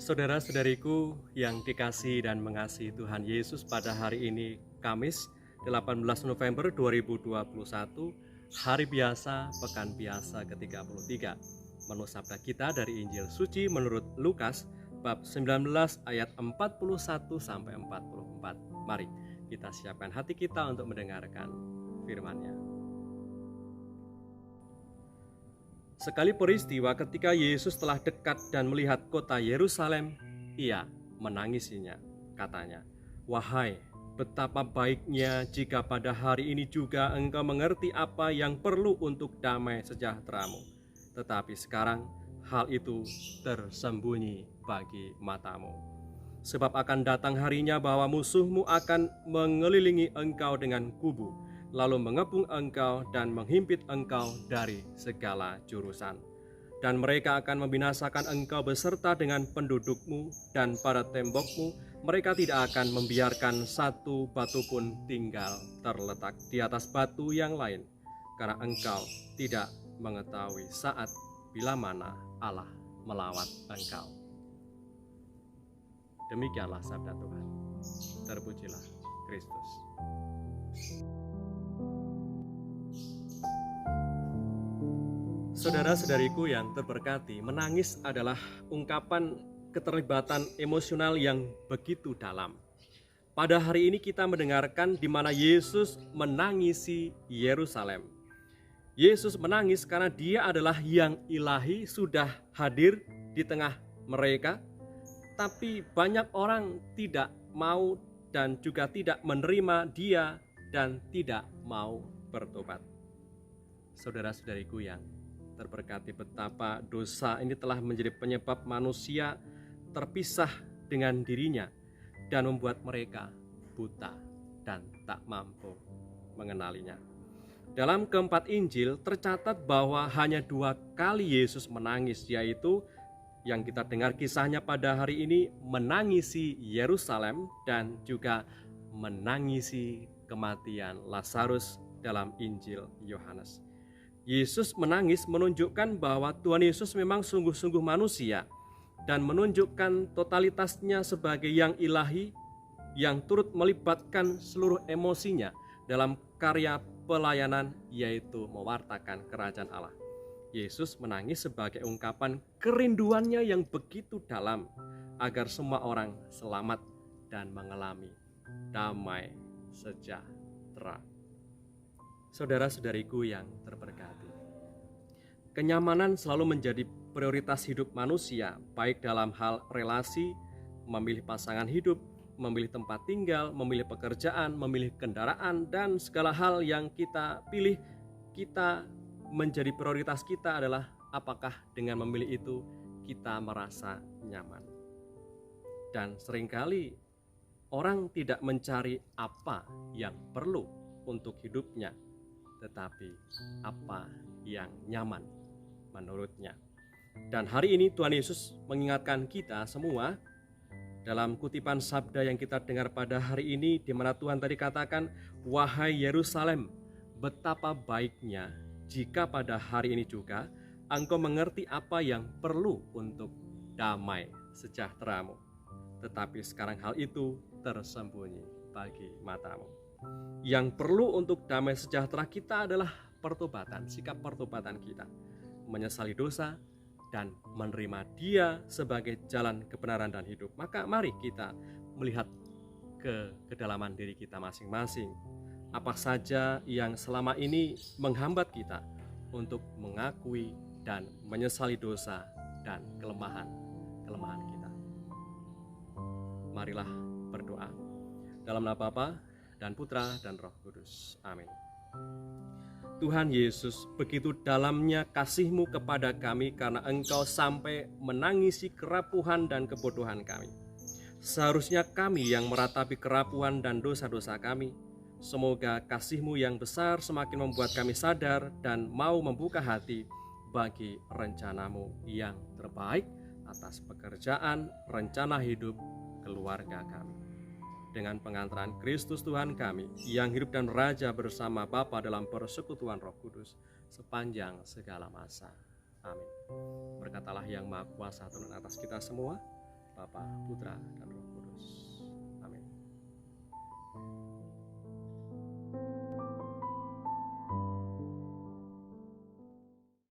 Saudara-saudariku yang dikasihi dan mengasihi Tuhan Yesus, pada hari ini Kamis 18 November 2021, hari biasa, pekan biasa ke-33. Menu sabda kita dari Injil Suci menurut Lukas bab 19 ayat 41 sampai 44. Mari kita siapkan hati kita untuk mendengarkan firman-Nya. Sekali peristiwa ketika Yesus telah dekat dan melihat kota Yerusalem, ia menangisinya. Katanya, "Wahai, betapa baiknya jika pada hari ini juga engkau mengerti apa yang perlu untuk damai sejahteramu. Tetapi sekarang hal itu tersembunyi bagi matamu. Sebab akan datang harinya bahwa musuhmu akan mengelilingi engkau dengan kubu, lalu mengepung engkau dan menghimpit engkau dari segala jurusan. Dan mereka akan membinasakan engkau beserta dengan pendudukmu, dan pada tembokmu mereka tidak akan membiarkan satu batu pun tinggal terletak di atas batu yang lain, karena engkau tidak mengetahui saat bila mana Allah melawat engkau." Demikianlah sabda Tuhan. Terpujilah Kristus. Saudara-saudariku yang terberkati, menangis adalah ungkapan keterlibatan emosional yang begitu dalam. Pada hari ini kita mendengarkan di mana Yesus menangisi Yerusalem. Yesus menangis karena Dia adalah yang ilahi, sudah hadir di tengah mereka, tapi banyak orang tidak mau dan juga tidak menerima Dia dan tidak mau bertobat. Saudara-saudariku yang terberkati, betapa dosa ini telah menjadi penyebab manusia terpisah dengan dirinya dan membuat mereka buta dan tak mampu mengenalinya. Dalam keempat Injil tercatat bahwa hanya 2 kali Yesus menangis, yaitu yang kita dengar kisahnya pada hari ini, menangisi Yerusalem dan juga menangisi kematian Lazarus dalam Injil Yohanes. Yesus menangis menunjukkan bahwa Tuhan Yesus memang sungguh-sungguh manusia dan menunjukkan totalitasnya sebagai yang ilahi yang turut melibatkan seluruh emosinya dalam karya pelayanan, yaitu mewartakan kerajaan Allah. Yesus menangis sebagai ungkapan kerinduannya yang begitu dalam agar semua orang selamat dan mengalami damai sejahtera. Saudara-saudariku yang terberkati, kenyamanan selalu menjadi prioritas hidup manusia, baik dalam hal relasi, memilih pasangan hidup, memilih tempat tinggal, memilih pekerjaan, memilih kendaraan, dan segala hal yang kita pilih, kita menjadi prioritas kita adalah apakah dengan memilih itu kita merasa nyaman. Dan seringkali orang tidak mencari apa yang perlu untuk hidupnya, tetapi apa yang nyaman menurutnya. Dan hari ini Tuhan Yesus mengingatkan kita semua dalam kutipan sabda yang kita dengar pada hari ini, di mana Tuhan tadi katakan, "Wahai Yerusalem, betapa baiknya jika pada hari ini juga engkau mengerti apa yang perlu untuk damai sejahteramu. Tetapi sekarang hal itu tersembunyi bagi matamu." Yang perlu untuk damai sejahtera kita adalah pertobatan, sikap pertobatan kita, menyesali dosa dan menerima Dia sebagai jalan kebenaran dan hidup. Maka mari kita melihat ke kedalaman diri kita masing-masing. Apa saja yang selama ini menghambat kita untuk mengakui dan menyesali dosa dan kelemahan kita. Marilah berdoa. Dalam nama Bapa dan Putra dan Roh Kudus. Amin. Tuhan Yesus, begitu dalamnya kasih-Mu kepada kami karena Engkau sampai menangisi kerapuhan dan kebodohan kami. Seharusnya kami yang meratapi kerapuhan dan dosa-dosa kami. Semoga kasih-Mu yang besar semakin membuat kami sadar dan mau membuka hati bagi rencana-Mu yang terbaik atas pekerjaan, rencana hidup, keluarga kami. Dengan pengantaran Kristus Tuhan kami yang hidup dan raja bersama Bapa dalam persekutuan Roh Kudus sepanjang segala masa. Amin. Berkatalah yang Maha Kuasa Tuhan atas kita semua, Bapa, Putra, dan